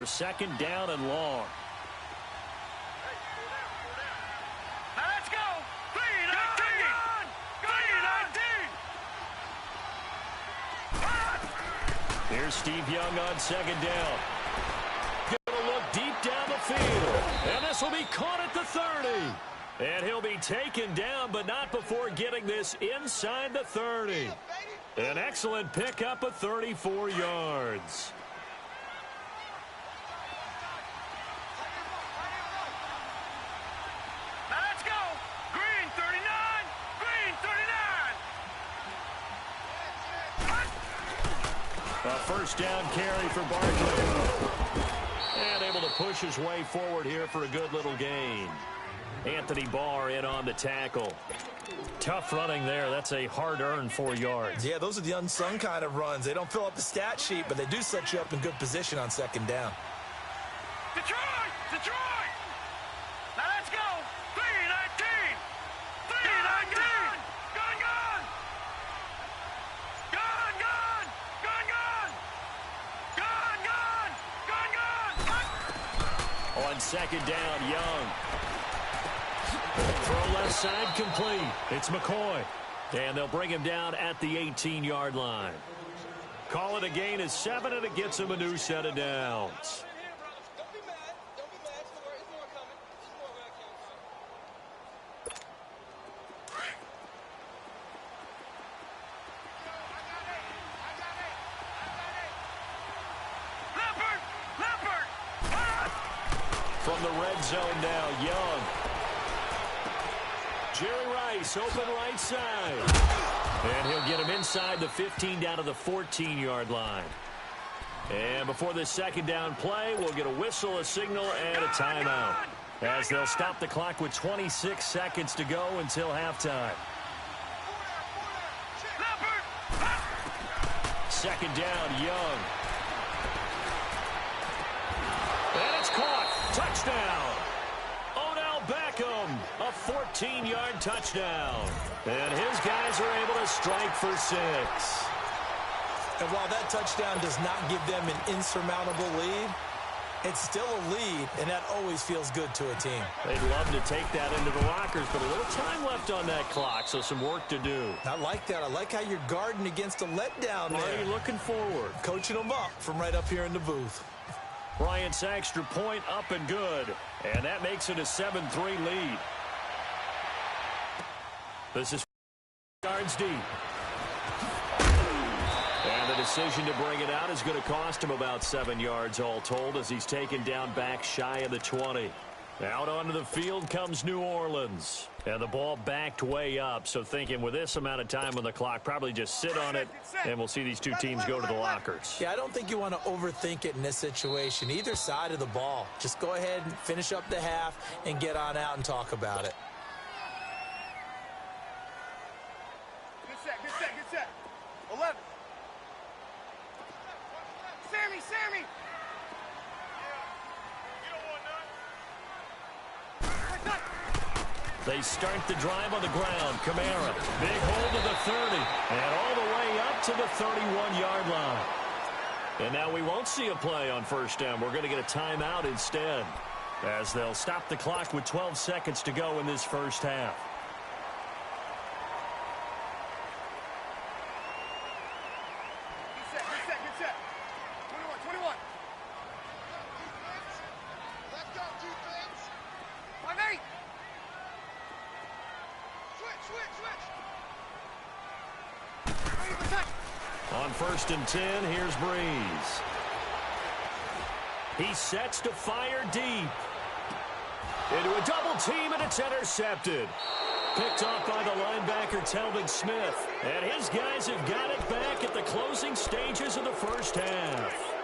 Second down and long. Let's go! 3-19! Here's Steve Young on second down. Gonna look deep down the field. And this will be caught at the 30. And he'll be taken down, but not before getting this inside the 30. An excellent pickup of 34 yards. A first down carry for Barkley. And able to push his way forward here for a good little gain. Anthony Barr in on the tackle. Tough running there. That's a hard-earned 4 yards. Yeah, those are the unsung kind of runs. They don't fill up the stat sheet, but they do set you up in good position on second down. Detroit! Now let's go! 3-19! 3-19! On second down, Young. Throw left side complete. It's McCoy. And they'll bring him down at the 18-yard line. Call it a gain of 7, and it gets him a new set of downs. From the red zone now, Young. Jerry Rice, open right side. And he'll get him inside the 15 down to the 14-yard line. And before this second down play, we'll get a whistle, a signal, and a timeout. As they'll stop the clock with 26 seconds to go until halftime. Second down, Young. And it's caught. Touchdown. Odell Beckham, a 14-yard touchdown. And his guys are able to strike for 6. And while that touchdown does not give them an insurmountable lead, it's still a lead, and that always feels good to a team. They'd love to take that into the lockers, but a little time left on that clock, so some work to do. I like that. I like how you're guarding against a letdown there. Already looking forward. Coaching them up from right up here in the booth. Bryant's extra point up and good. And that makes it a 7-3 lead. This is yards deep. And the decision to bring it out is going to cost him about 7 yards all told as he's taken down back shy of the 20. Out onto the field comes New Orleans. And the ball backed way up. So thinking with this amount of time on the clock, probably just sit on it, and we'll see these two teams go to the lockers. Yeah, I don't think you want to overthink it in this situation. Either side of the ball. Just go ahead and finish up the half and get on out and talk about it. Good set. 11. Sammy! They start the drive on the ground. Kamara, big hold of the 30, and all the way up to the 31-yard line. And now we won't see a play on first down. We're going to get a timeout instead, as they'll stop the clock with 12 seconds to go in this first half. Good set. 21. Let's go, defense. 1-8. Switch. On first and 10, here's Breeze. He sets to fire deep. Into a double team, and it's intercepted. Picked off by the linebacker, Telvin Smith. And his guys have got it back at the closing stages of the first half.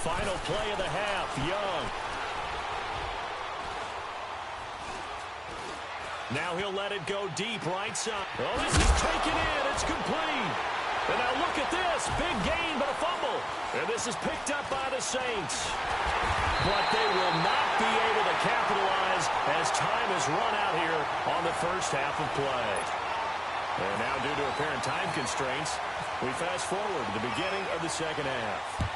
Final play of the half, Young. Now he'll let it go deep right side. Oh, this is taken in. It's complete. And now look at this. Big gain, but a fumble. And this is picked up by the Saints. But they will not be able to capitalize as time has run out here on the first half of play. And now, due to apparent time constraints, we fast forward to the beginning of the second half.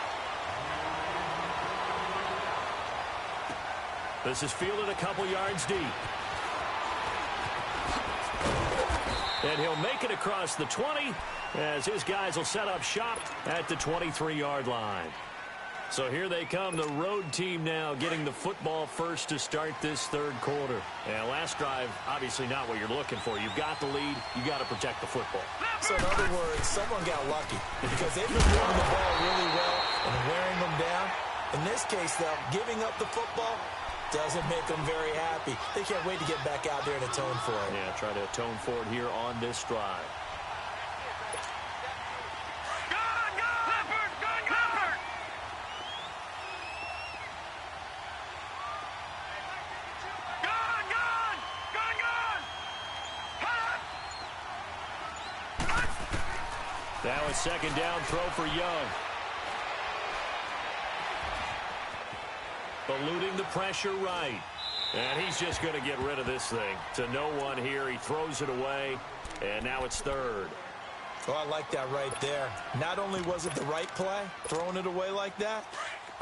This is fielded a couple yards deep. And he'll make it across the 20 as his guys will set up shop at the 23-yard line. So here they come, the road team now getting the football first to start this third quarter. And last drive, obviously not what you're looking for. You've got the lead. You've got to protect the football. So in other words, someone got lucky because they've been moving the ball really well and wearing them down. In this case, though, giving up the football doesn't make them very happy. They can't wait to get back out there and atone for it. Yeah, try to atone for it here on this drive. Now a second down throw for Young. Eluding the pressure right. And he's just going to get rid of this thing. To no one here. He throws it away. And now it's third. Oh, I like that right there. Not only was it the right play, throwing it away like that,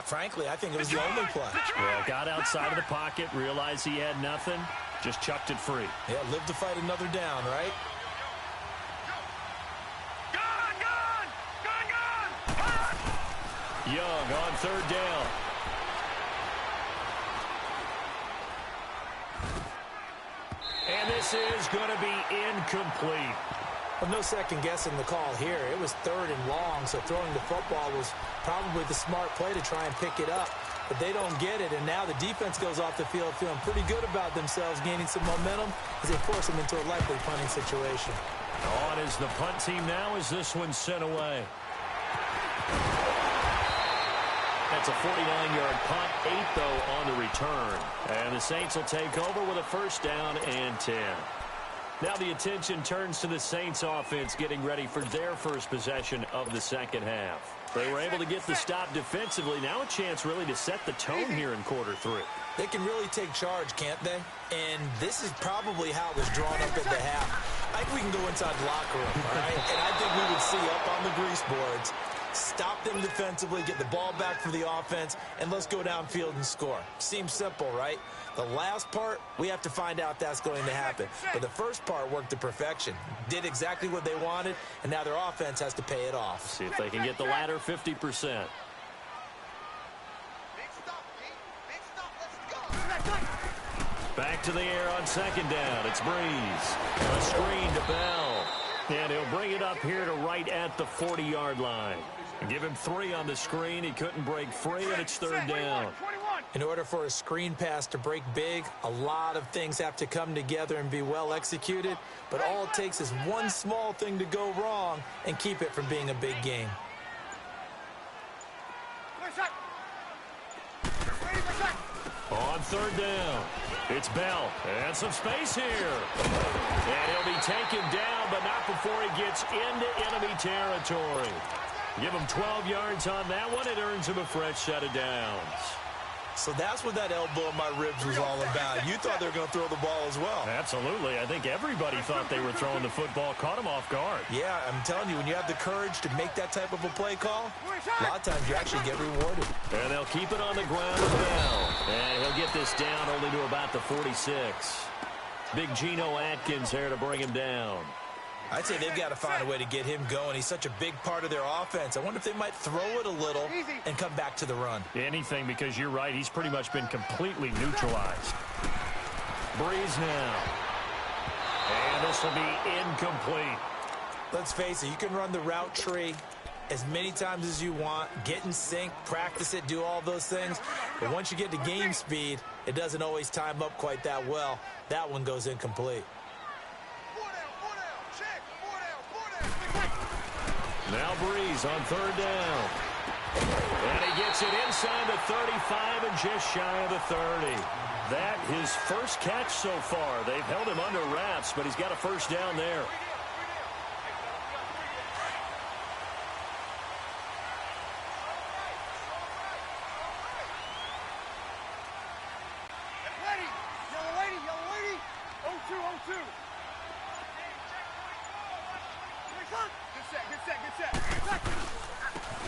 frankly, I think it was the only play. Yeah, got outside of the pocket, realized he had nothing, just chucked it free. Yeah, live to fight another down, right? Young on third down. And this is going to be incomplete. Well, no second guessing the call here. It was third and long, so throwing the football was probably the smart play to try and pick it up. But they don't get it, and now the defense goes off the field feeling pretty good about themselves, gaining some momentum as they force them into a likely punting situation. On is the punt team now as this one's sent away. That's a 49-yard punt, 8 though on the return. And the Saints will take over with a first down and 10. Now the attention turns to the Saints offense getting ready for their first possession of the second half. They were able to get the stop defensively. Now a chance really to set the tone here in quarter three. They can really take charge, can't they? And this is probably how it was drawn up at the half. I think we can go inside the locker room, all right? And I think we would see up on the grease boards, stop them defensively, get the ball back for the offense, and let's go downfield and score. Seems simple, right? The last part, we have to find out that's going to happen. But the first part worked to perfection. Did exactly what they wanted, and now their offense has to pay it off. See if they can get the latter 50%. Back to the air on second down. It's Breeze. A screen to Bell. And he'll bring it up here to right at the 40-yard line. Give him 3 on the screen. He couldn't break free, and it's third down. In order for a screen pass to break big, a lot of things have to come together and be well executed. But all it takes is one small thing to go wrong and keep it from being a big game. On third down, it's Bell. And some space here. And he'll be taken down, but not before he gets into enemy territory. Give him 12 yards on that one. It earns him a fresh set of downs. So that's what that elbow in my ribs was all about. You thought they were going to throw the ball as well. Absolutely. I think everybody thought they were throwing the football. Caught him off guard. Yeah, I'm telling you, when you have the courage to make that type of a play call, a lot of times you actually get rewarded. And they'll keep it on the ground as well. And he'll get this down only to about the 46. Big Geno Atkins here to bring him down. I'd say they've got to find a way to get him going. He's such a big part of their offense. I wonder if they might throw it a little and come back to the run. Anything, because you're right. He's pretty much been completely neutralized. Breeze now. And this will be incomplete. Let's face it, you can run the route tree as many times as you want, get in sync, practice it, do all those things. But once you get to game speed, it doesn't always time up quite that well. That one goes incomplete. Now Breeze on third down. And he gets it inside the 35 and just shy of the 30. That his first catch so far. They've held him under wraps, but he's got a first down there.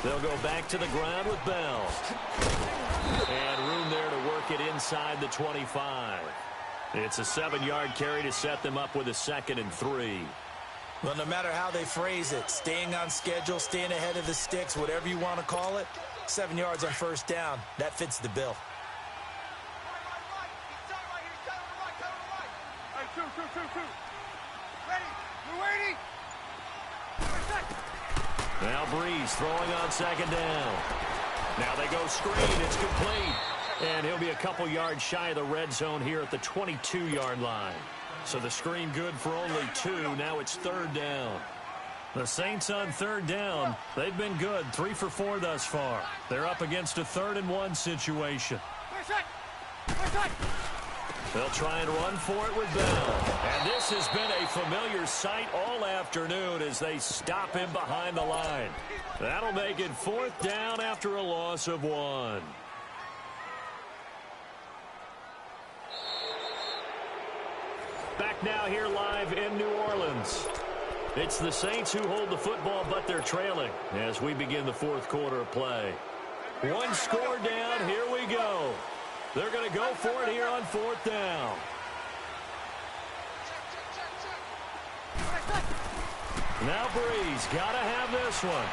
They'll go back to the ground with Bell. And room there to work it inside the 25. It's a 7-yard carry to set them up with a 2nd and 3. Well, no matter how they phrase it, staying on schedule, staying ahead of the sticks, whatever you want to call it, 7 yards on first down, that fits the bill. Now Breeze throwing on 2nd down. Now they go screen. It's complete. And he'll be a couple yards shy of the red zone here at the 22-yard line. So the screen good for only 2. Now it's 3rd down. The Saints on 3rd down. They've been good. 3 for 4 thus far. They're up against a 3rd and 1 situation. They'll try and run for it with Bell. And this has been a familiar sight all afternoon as they stop him behind the line. That'll make it 4th down after a loss of 1. Back now here live in New Orleans. It's the Saints who hold the football, but they're trailing as we begin the 4th quarter of play. 1 score down. Here we go. They're going to go for it here on 4th down. Now Breeze got to have this one.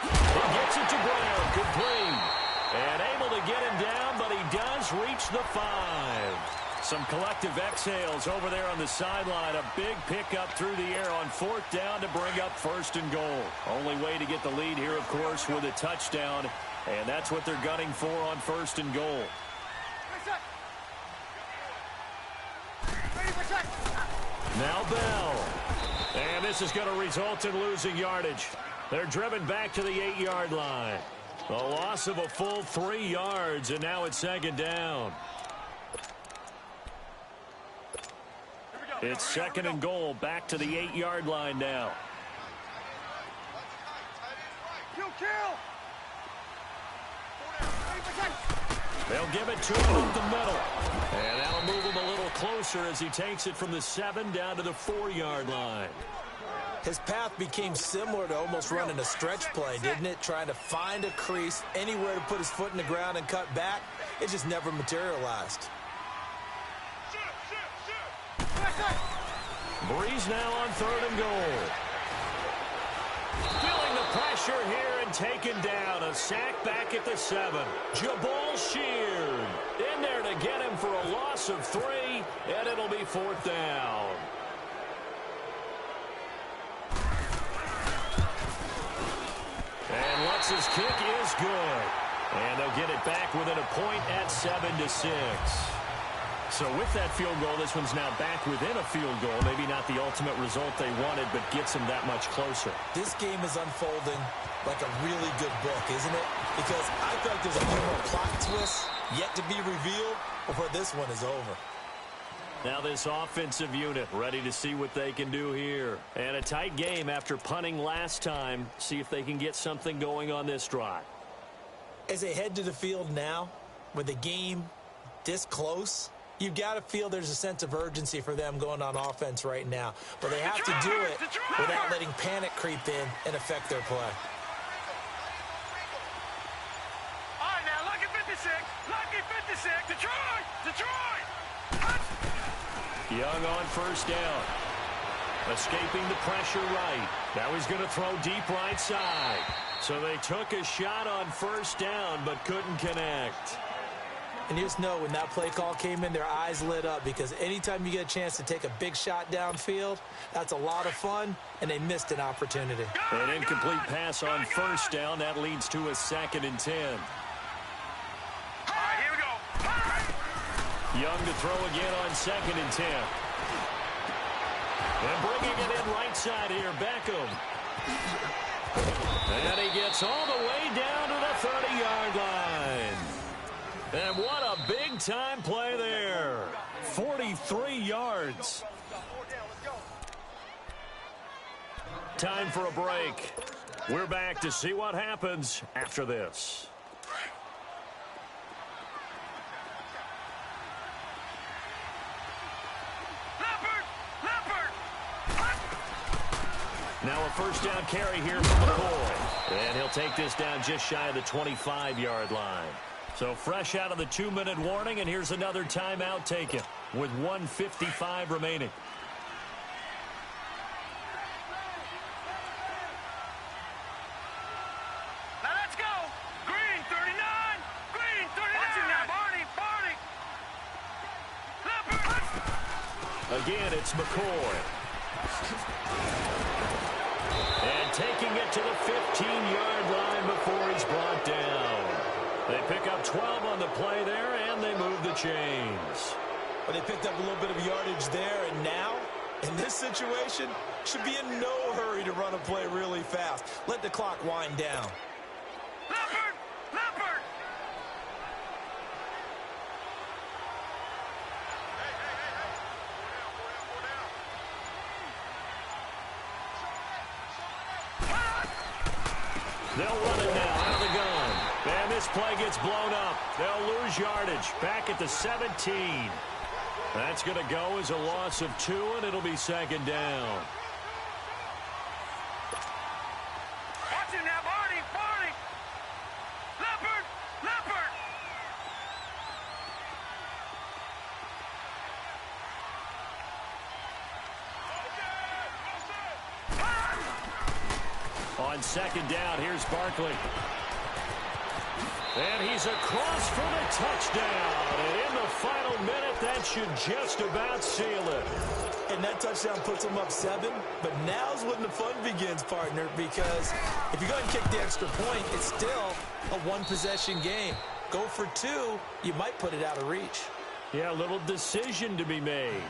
He gets it to Brown, complete. And able to get him down, but he does reach the 5. Some collective exhales over there on the sideline. A big pickup through the air on 4th down to bring up 1st and goal. Only way to get the lead here, of course, with a touchdown. And that's what they're gunning for on 1st and goal. Now Bell. And this is going to result in losing yardage. They're driven back to the 8-yard line. A loss of a full 3 yards, and now it's 2nd down. It's 2nd and goal, back to the 8-yard line now. They'll give it to him up the middle. And that'll move him a little closer as he takes it from the 7 down to the 4-yard line. His path became similar to almost running a stretch play, didn't it? Trying to find a crease, anywhere to put his foot in the ground and cut back. It just never materialized. Breeze now on 3rd and goal. Feeling the pressure here and taken down. A sack back at the 7. Jabal Sheard in there to get him for a loss of 3, and it'll be 4th down. And Lutz's kick is good. And they'll get it back within a point at 7-6. So with that field goal, this one's now back within a field goal. Maybe not the ultimate result they wanted, but gets them that much closer. This game is unfolding like a really good book, isn't it? Because I feel like there's a few more plot twists yet to be revealed before this one is over. Now this offensive unit ready to see what they can do here. And a tight game after punting last time. See if they can get something going on this drive. As they head to the field now, with the game this close, you've got to feel there's a sense of urgency for them going on offense right now. But they have to do it without letting panic creep in and affect their play. All right, now, lucky 56. Lucky 56. Detroit! Young on 1st down. Escaping the pressure right. Now he's going to throw deep right side. So they took a shot on 1st down but couldn't connect. And you just know when that play call came in, their eyes lit up because anytime you get a chance to take a big shot downfield, that's a lot of fun, and they missed an opportunity. An incomplete pass on 1st down. That leads to a 2nd and 10. All right, here we go. Young to throw again on 2nd and 10. And bringing it in right side here, Beckham. And he gets all the way down to the 30-yard line. And what a big-time play there. 43 yards. Time for a break. We're back to see what happens after this. Now a first down carry here from McCoy. And he'll take this down just shy of the 25-yard line. So fresh out of the 2-minute warning, and here's another timeout taken with 1:55 remaining. Now let's go. Green 39. Green 39. Watch it now, Barney. Again, it's McCoy. And taking it to the 15-yard line before he's brought down. They pick up 12 on the play there, and they move the chains. But they picked up a little bit of yardage there, and now, in this situation, should be in no hurry to run a play really fast. Let the clock wind down. Leopard! Leopard! They'll run it now out of the gun. And this play gets blown up. They'll lose yardage back at the 17. That's going to go as a loss of 2, and it'll be second down. Watch it now, Barney! Barney! Leopard! Leopard! On second down, here's Barkley. And he's across for the touchdown. And in the final minute, that should just about seal it. And that touchdown puts them up 7. But now's when the fun begins, partner, because if you go and kick the extra point, it's still a one-possession game. Go for 2, you might put it out of reach. Yeah, a little decision to be made.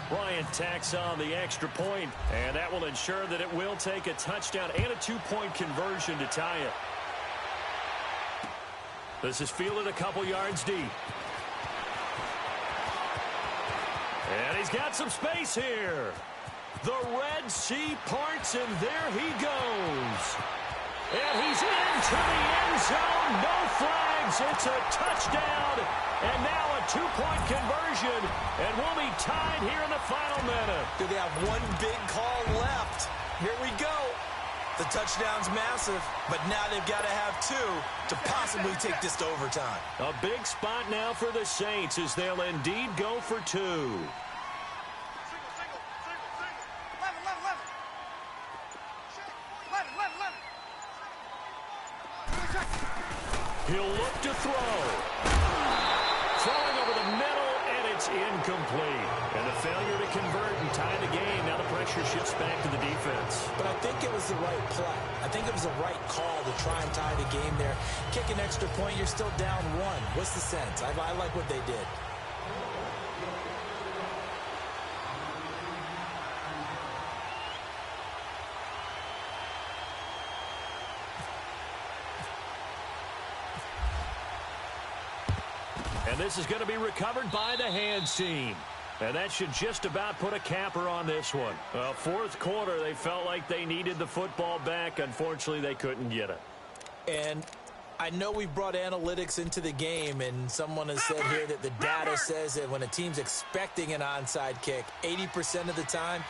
Bryant tacks on the extra point, and that will ensure that it will take a touchdown and a 2-point conversion to tie it. This is fielded a couple yards deep. And he's got some space here. The Red Sea parts, and there he goes. And he's into the end zone. No flags. It's a touchdown. And now a 2-point conversion. And we'll be tied here in the final minute. Do they have one big call left? Here we go. The touchdown's massive, but now they've got to have 2 to possibly take this to overtime. A big spot now for the Saints as they'll indeed go for 2. He'll look to throw. Throwing over the middle, and it's incomplete. And a failure to convert and tie the game. Now the pressure shifts back to the defense. But I think it was the right play. I think it was the right call to try and tie the game there. Kick an extra point, you're still down 1. What's the sense? I like what they did. And this is going to be recovered by the hands team. And that should just about put a capper on this one. Fourth quarter, they felt like they needed the football back. Unfortunately, they couldn't get it. And I know we brought analytics into the game, and someone has said here that the data says that when a team's expecting an onside kick, 80% of the time,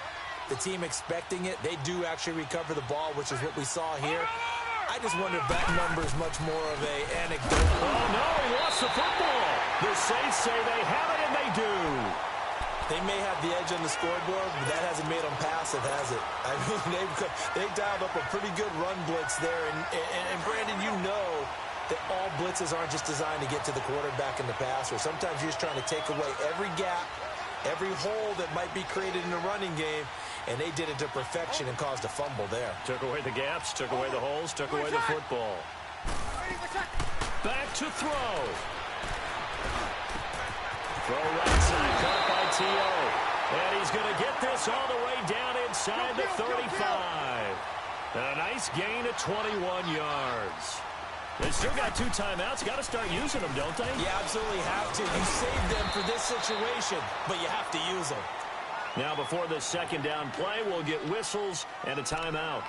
the team expecting it, they do actually recover the ball, which is what we saw here. I just wonder if that number is much more of an anecdote. Oh, no, he lost the football. The Saints say they have it, and they do. They may have the edge on the scoreboard, but that hasn't made them passive, has it? I mean, they've dialed up a pretty good run blitz there. And Brandon, you know that all blitzes aren't just designed to get to the quarterback in the pass, or sometimes you're just trying to take away every gap, every hole that might be created in the running game, and they did it to perfection and caused a fumble there. Took away the gaps, took away the holes, took away the football. Back to throw. Throw right side, caught by T.O. And he's going to get this all the way down inside the 35. A nice gain of 21 yards. They still got 2 timeouts. Got to start using them, don't they? You absolutely have to. You saved them for this situation, but you have to use them. Now, before the second down play, we'll get whistles and a timeout,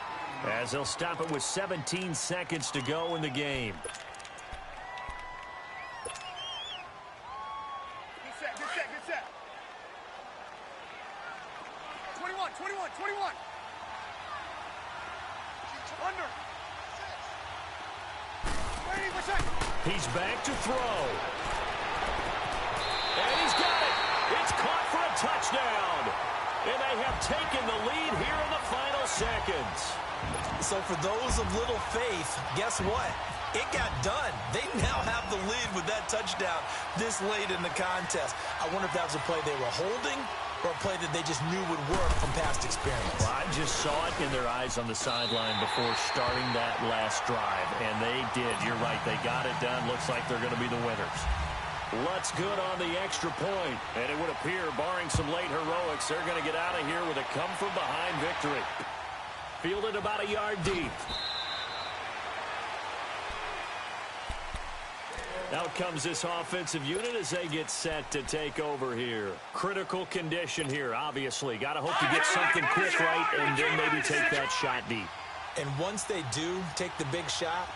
as they'll stop it with 17 seconds to go in the game. Good set, good set, good set. 21, 21, 21. Under. Wait, what's that? He's back to throw. And he's got it. It's caught for a touchdown. And they have taken the lead here in the final seconds. So for those of little faith, guess what? It got done. They now have the lead with that touchdown this late in the contest. I wonder if that was a play they were holding or a play that they just knew would work from past experience. Well, I just saw it in their eyes on the sideline before starting that last drive, and they did. You're right. They got it done. Looks like they're going to be the winners. Lutz good on the extra point, and it would appear, barring some late heroics, they're going to get out of here with a come-from-behind victory. Fielded about a yard deep. Out comes this offensive unit as they get set to take over here. Critical condition here, obviously. Got to hope to get something quick right and then maybe take that shot deep. And once they do take the big shot,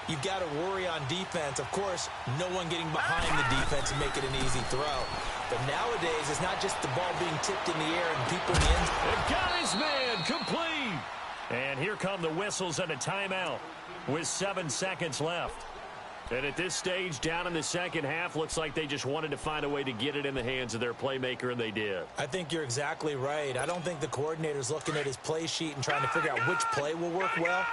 you've got to worry on defense. Of course, no one getting behind the defense and make it an easy throw. But nowadays, it's not just the ball being tipped in the air and people in the end. It got his man complete. And here come the whistles and a timeout with 7 seconds left. And at this stage, down in the second half, looks like they just wanted to find a way to get it in the hands of their playmaker, and they did. I think you're exactly right. I don't think the coordinator's looking at his play sheet and trying to figure out which play will work well.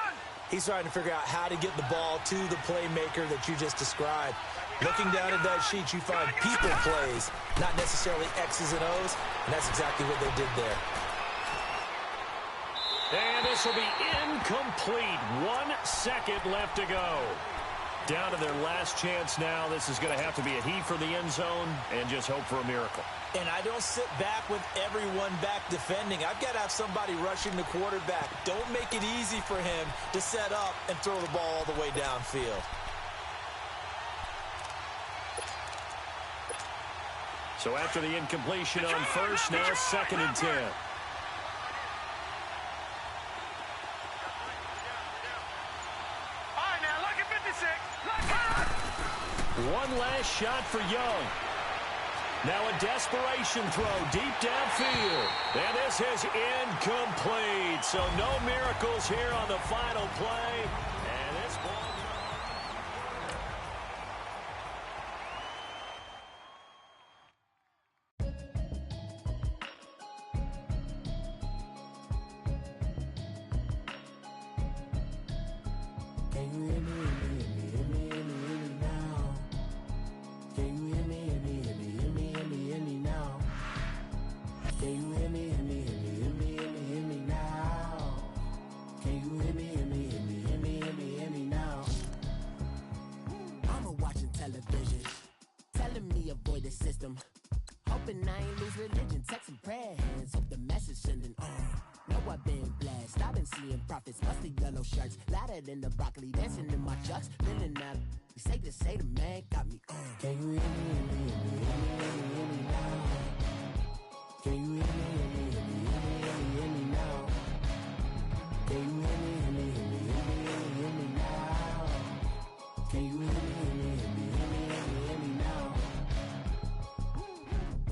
He's trying to figure out how to get the ball to the playmaker that you just described. Looking down at that sheet, you find people plays, not necessarily X's and O's, and that's exactly what they did there. And this will be incomplete. 1 second left to go. Down to their last chance now. This is going to have to be a heave for the end zone and just hope for a miracle. And I don't sit back with everyone back defending. I've got to have somebody rushing the quarterback. Don't make it easy for him to set up and throw the ball all the way downfield. So after the incompletion on first, now 2nd and 10. One last shot for Young. Now a desperation throw deep downfield. And this is incomplete. So no miracles here on the final play. And this ball... in the broccoli, dancing in my chucks, feeling that. Say the man got me. Can you hear me now? Can you hear me now? Can you hear me now? Can you hear me now?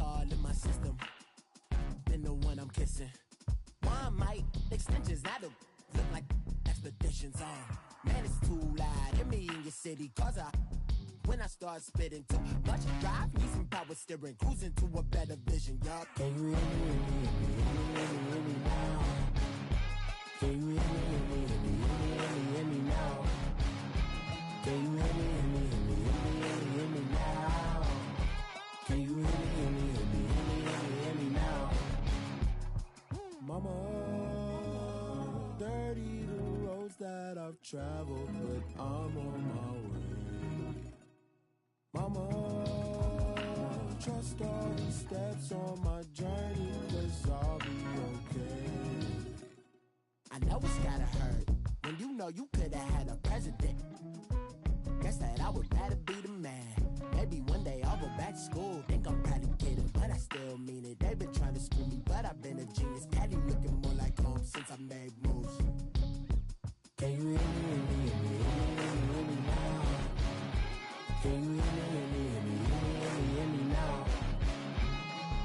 All in my system, been the one I'm kissing. One might extensions that'll look like expeditions on. Man, it's too loud. Hear me in your city, cause when I start spitting too much drive, need some power steering, cruising to a better vision, y'all. Can you hear me now? Can you hear me now? Can you hear me now? Can you hear me now? Mama, dirty the roads that I've traveled, but I'm on my way. Mama, trust all the steps on my journey, 'cause I'll be okay. I know it's gotta hurt, minute. They been trying to screw me, but I've been a genius. Caddy looking more like home since I made moves. Can you hear me, hear me, hear me, hear me, hear me now? Can you hear me, hear me, hear me, hear me, hear me, hear me now?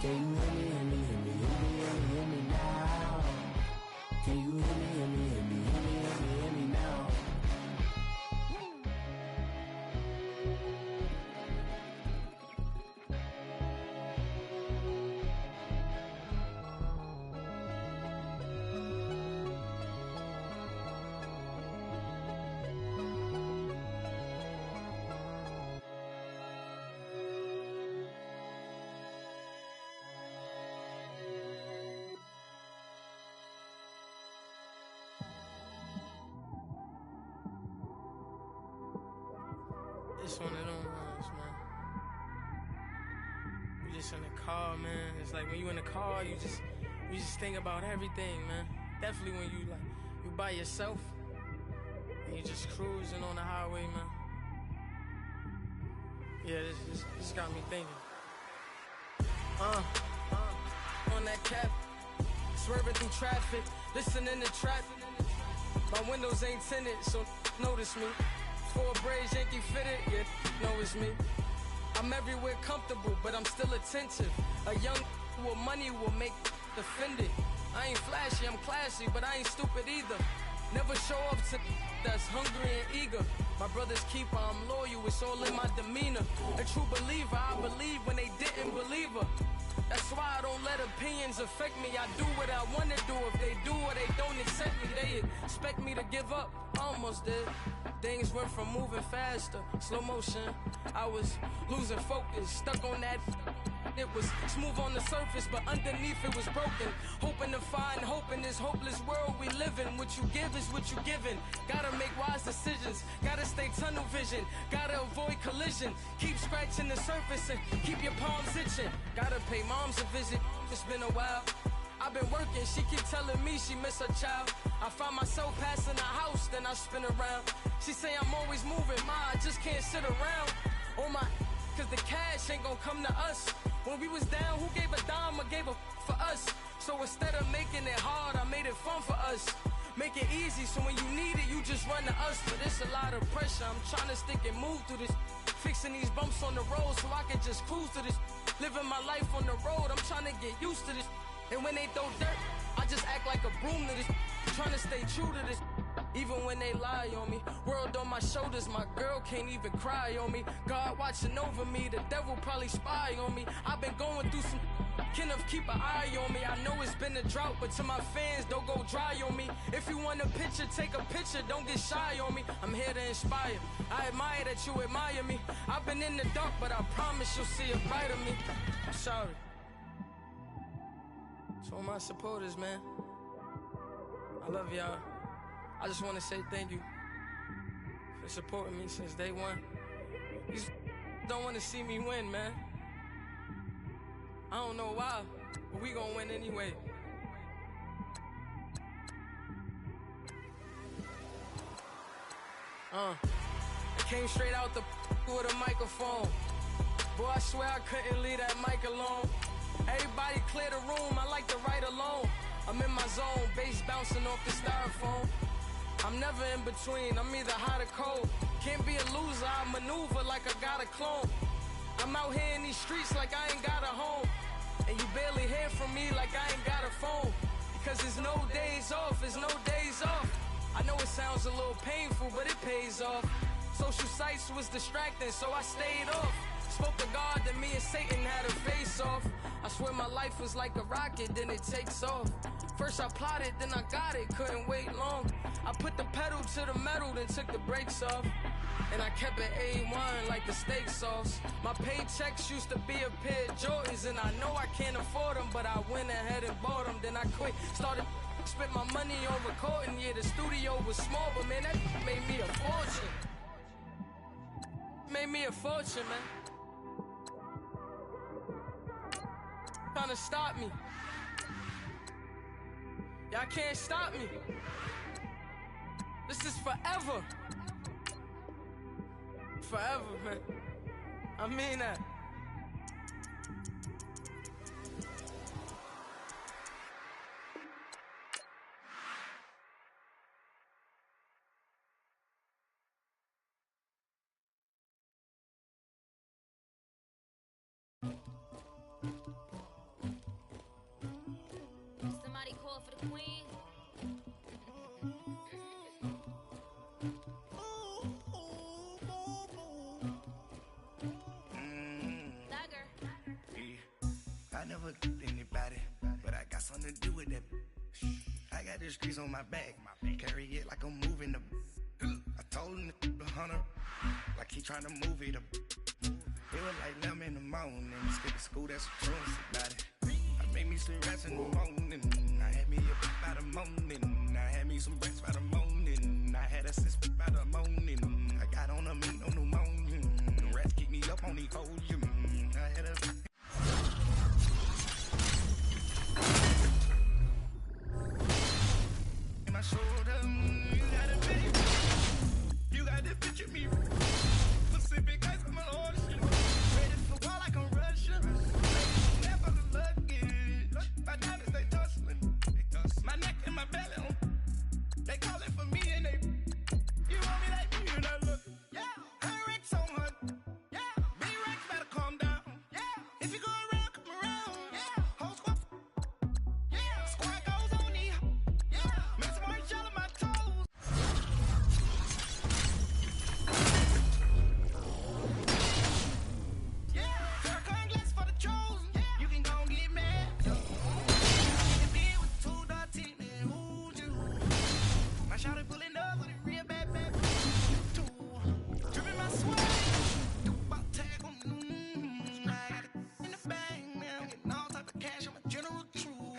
Can you hear me, hear me, hear me, hear me, hear me, hear me now? Can you hear me, hear me, hear me, hear me, hear me, hear me now? It's one of them ones, man. You just in the car, man. It's like when you in the car, you just think about everything, man. Definitely when you by yourself and you just cruising on the highway, man. Yeah, this got me thinking. On that cap, swerving through traffic, listening to trap. My windows ain't tinted, so notice me. 4 braids, Yankee fitted, yeah, know it's me. I'm everywhere comfortable, but I'm still attentive. A young with money will make offended. I ain't flashy, I'm classy, but I ain't stupid either. Never show up to that's hungry and eager. My brother's keeper, I'm loyal, it's all in my demeanor. A true believer, I believe when they didn't believe her. That's why I don't let opinions affect me. I do what I want to do. If they do or they don't accept me, they expect me to give up. Almost did. Things went from moving faster, slow motion. I was losing focus, stuck on that. It was smooth on the surface, but underneath it was broken. Hoping to find hope in this hopeless world we live in. What you give is what you given. Gotta make wise decisions. Gotta stay tunnel vision. Gotta avoid collision. Keep scratching the surface and keep your palms itching. Gotta pay moms a visit. It's been a while. I've been working, she keep telling me she miss her child. I find myself passing the house, then I spin around. She say I'm always moving, I just can't sit around. Oh my, cause the cash ain't gonna come to us. When we was down, who gave a dime or gave a for us? So instead of making it hard, I made it fun for us. Make it easy, so when you need it, you just run to us. But it's a lot of pressure, I'm trying to stick and move through this. Fixing these bumps on the road so I can just cruise to this. Living my life on the road, I'm trying to get used to this. And when they throw dirt, I just act like a broom to this. Trying to stay true to this. Even when they lie on me. World on my shoulders, my girl can't even cry on me. God watching over me, the devil probably spy on me. I've been going through some Kenneth, keep an eye on me. I know it's been a drought, but to my fans, don't go dry on me. If you want a picture, take a picture, don't get shy on me. I'm here to inspire. I admire that you admire me. I've been in the dark, but I promise you'll see a brighter me. I'm sorry. To all my supporters, man, I love y'all. I just want to say thank you for supporting me since day one. You don't want to see me win, man. I don't know why, but we gonna win anyway. I came straight out the with a microphone. Boy, I swear I couldn't leave that mic alone. Everybody clear the room, I like to write alone. I'm in my zone, bass bouncing off the styrofoam. I'm never in between, I'm either hot or cold. Can't be a loser, I maneuver like I got a clone. I'm out here in these streets like I ain't got a home. And you barely hear from me like I ain't got a phone. Because there's no days off, there's no days off. I know it sounds a little painful, but it pays off. Social sites was distracting, so I stayed off. Spoke to God that me and Satan had a face off. I swear my life was like a rocket, then it takes off. First I plotted, then I got it, couldn't wait long. I put the pedal to the metal, then took the brakes off. And I kept it A1 like the steak sauce. My paychecks used to be a pair of Jordans, and I know I can't afford them, but I went ahead and bought them. Then I quit, started spent my money on recording. Yeah, the studio was small, but man, that made me a fortune. Made me a fortune, man. Trying to stop me. Y'all can't stop me. This is forever. Forever, man. I mean that. queen. I never anybody, but I got something to do with that. I got the streets on my back, carry it like I'm moving the. I told him the hunter, like he trying to move it up. It was like 11 in the morning, skip to school, that's a truth about it. I made me some rats in the morning, I had me up by the morning, I had me some rats by the morning, I had a sis by the morning, I got on a meat on the morning, the rats keep me up on the cold, I had a. In my shoulder, you got to picture me. Pacific ice on my ocean. Ready for war like I'm Russian. Never lucky. My diamonds, they tussling. My neck and my belly. They calling for me and they. You want me like me and I look. Yeah. Her Rex on her. Yeah. B-Rex better calm down. Yeah. If you go around, come around. Yeah. Whole squad. Yeah. Squad goes on the. Yeah. Make some orange gel on my toes. Shouted pulling up with a real bad bad too. Dripping my swag, about tag on. I got it in the bag now, getting all type of cash. I'm a general true.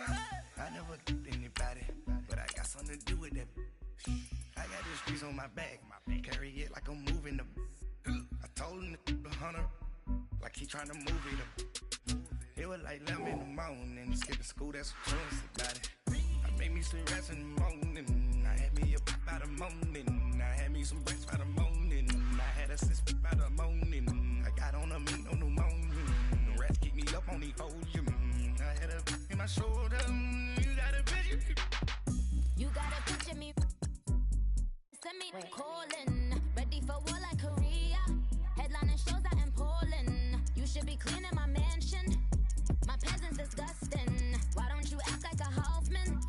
I never anybody, but I got something to do with that. I got the streets on my back, carry it like I'm moving the. I told him the hunter, like he trying to move it up. It was like 11 in the morning, skip to school, that's what truth about it. Made me some rats in the morning. I had me up by the morning. I had me some rats by the morning. I had a sis by the morning. I got on a meat on the morning. The rats keep me up on the podium. I had a in my shoulder. You got a picture. You gotta picture me. Send me calling. Ready for war like Korea. Headlining shows out in Poland. You should be cleaning my mansion. My presence disgusting. Why don't you act like a Hoffman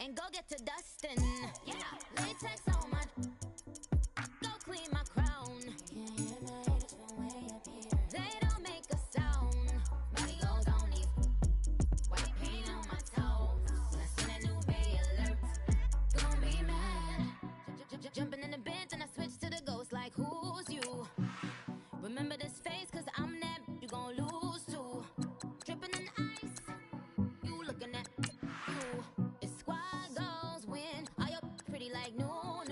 and go get to dustin'? Yeah, latex on my. Go clean my crown. They don't make a sound. Money goes on these. White paint on my toes. When I send a new Bay alert, gonna be mad. Jumping in the bench and I switch to the ghost like who's you? Remember this face cause I'm that you gon' lose too. Dripping in ice, you looking at you. It's squad goals win. Are you pretty like no?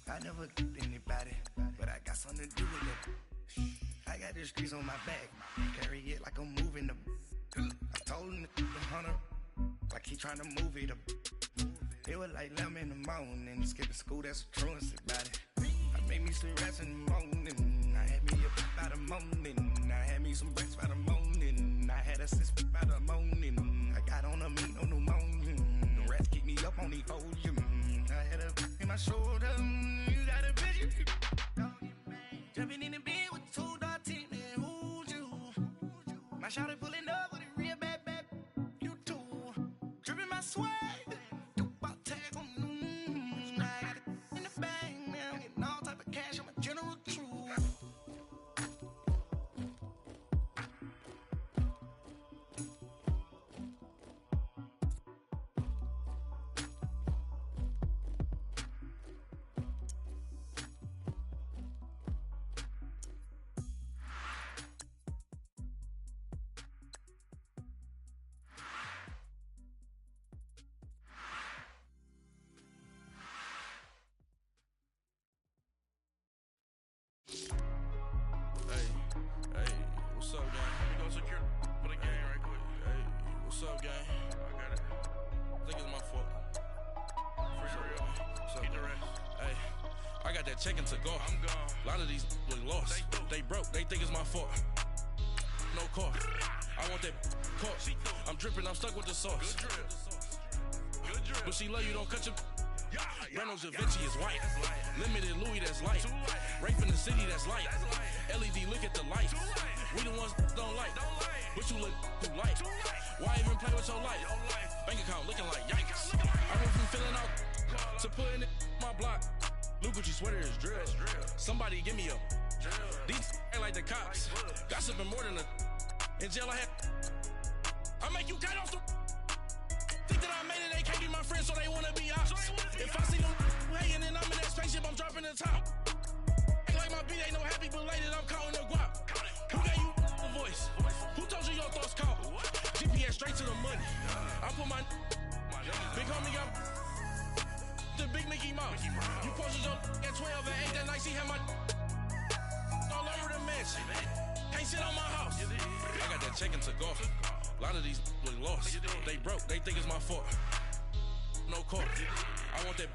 I never anybody, but I got something to do with it. I got the streets on my back, carry it like I'm moving the. I told him the hunter, like he trying to move it up. It was like 11 in the morning, skip to school, that's the truth about it. I made me some rats in the morning. I had me up by the morning. I had me some rats by the morning. I had a sis by the morning. I got on a meat on the morning. The rats keep me up on the podium. I had a in my shoulder. You got a picture. Jumping in the bed with 2 dark teeth. Who's you? My shouted pulling up with a real bad bad. You too. Dripping my swag. What's up, gang? I got it. I think it's my fault. For real. What's up? Keep the rest. Hey, I got that chicken to go. I'm gone. A lot of these look lost. They broke. They think it's my fault. No car. I want that caught. I'm dripping. I'm stuck with the sauce. Good drip. Good drip. But she love you. Don't cut your. Reynolds Da Vinci is white. Limited Louis, that's light. Rape in the city, that's light. LED, look at the lights. We the ones don't like. But you look too light. Why even play with your life? Bank account looking like yikes. I went from filling out to putting it in my block. Look what you sweater is drill. Somebody give me a these ain't like the cops. Gossiping more than a in jail I had. I make you cut off the think that I made it, they can't be my friends, so they wanna be ops. If I see them hating and I'm in that spaceship, I'm dropping the top. Ain't like my beat ain't no happy belated, I'm counting the guap. Who gave you the voice? Who told you your thoughts count? GPS straight to the money. I put my big homie up the big Mickey Mouse. You posted your at 12 and 8 that night, she had my all over the mansion. Can't sit on my house. I got that check into golf. A lot of these look lost. They broke, they think it's my fault. No court. I want that